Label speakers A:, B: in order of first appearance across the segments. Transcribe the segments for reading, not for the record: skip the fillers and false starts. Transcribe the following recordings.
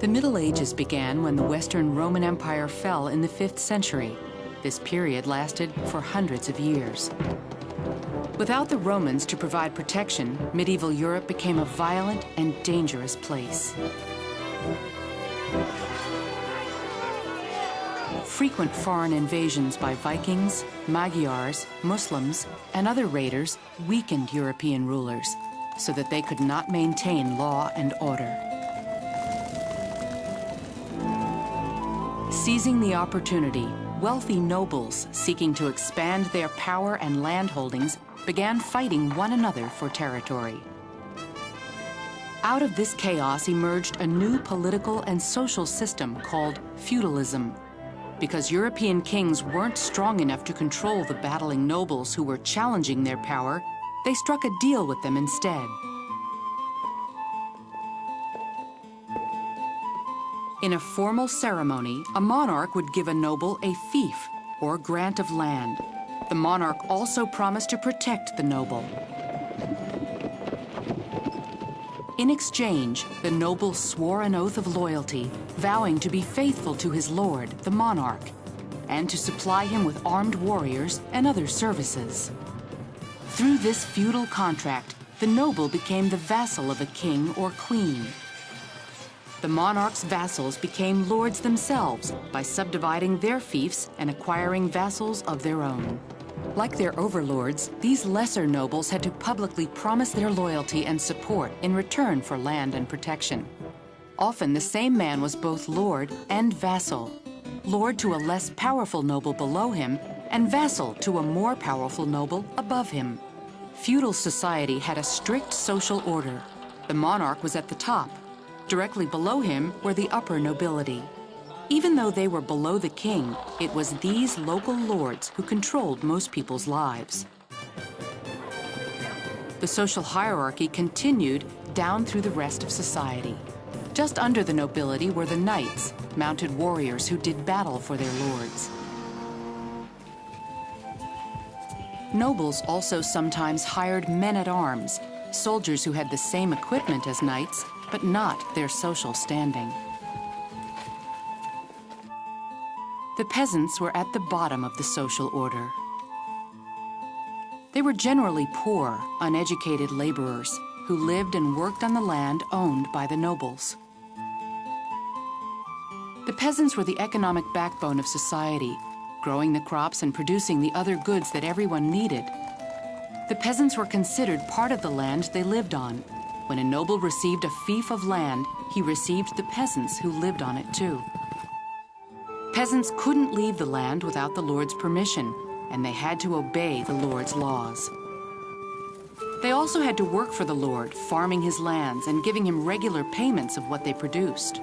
A: The Middle Ages began when the Western Roman Empire fell in the 5th century. This period lasted for hundreds of years. Without the Romans to provide protection, medieval Europe became a violent and dangerous place. Frequent foreign invasions by Vikings, Magyars, Muslims, and other raiders weakened European rulers so that they could not maintain law and order. Seizing the opportunity, wealthy nobles seeking to expand their power and land holdings began fighting one another for territory. Out of this chaos emerged a new political and social system called feudalism. Because European kings weren't strong enough to control the battling nobles who were challenging their power, they struck a deal with them instead. In a formal ceremony, a monarch would give a noble a fief, or grant of land. The monarch also promised to protect the noble. In exchange, the noble swore an oath of loyalty, vowing to be faithful to his lord, the monarch, and to supply him with armed warriors and other services. Through this feudal contract, the noble became the vassal of a king or queen. The monarch's vassals became lords themselves by subdividing their fiefs and acquiring vassals of their own. Like their overlords, these lesser nobles had to publicly promise their loyalty and support in return for land and protection. Often the same man was both lord and vassal, lord to a less powerful noble below him and vassal to a more powerful noble above him. Feudal society had a strict social order. The monarch was at the top. Directly below him were the upper nobility. Even though they were below the king, it was these local lords who controlled most people's lives. The social hierarchy continued down through the rest of society. Just under the nobility were the knights, mounted warriors who did battle for their lords. Nobles also sometimes hired men-at-arms, soldiers who had the same equipment as knights, but not their social standing. The peasants were at the bottom of the social order. They were generally poor, uneducated laborers who lived and worked on the land owned by the nobles. The peasants were the economic backbone of society, growing the crops and producing the other goods that everyone needed. The peasants were considered part of the land they lived on. When a noble received a fief of land, he received the peasants who lived on it too. Peasants couldn't leave the land without the lord's permission, and they had to obey the lord's laws. They also had to work for the lord, farming his lands and giving him regular payments of what they produced.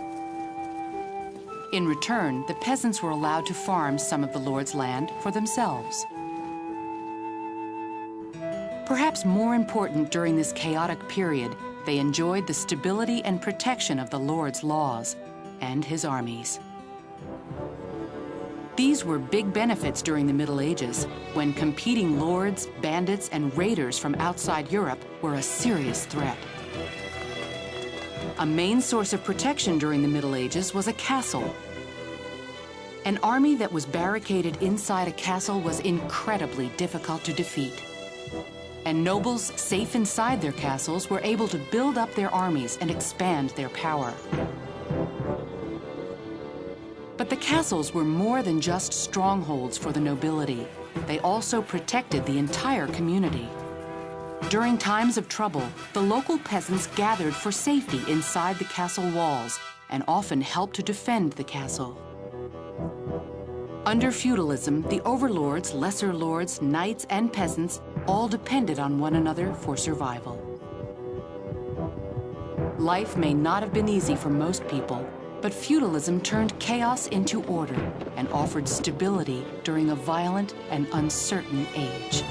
A: In return, the peasants were allowed to farm some of the lord's land for themselves. Perhaps more important during this chaotic period, they enjoyed the stability and protection of the lord's laws and his armies. These were big benefits during the Middle Ages, when competing lords, bandits, and raiders from outside Europe were a serious threat. A main source of protection during the Middle Ages was a castle. An army that was barricaded inside a castle was incredibly difficult to defeat. And nobles safe inside their castles were able to build up their armies and expand their power. But the castles were more than just strongholds for the nobility. They also protected the entire community. During times of trouble, the local peasants gathered for safety inside the castle walls and often helped to defend the castle. Under feudalism, the overlords, lesser lords, knights, and peasants all depended on one another for survival. Life may not have been easy for most people, but feudalism turned chaos into order and offered stability during a violent and uncertain age.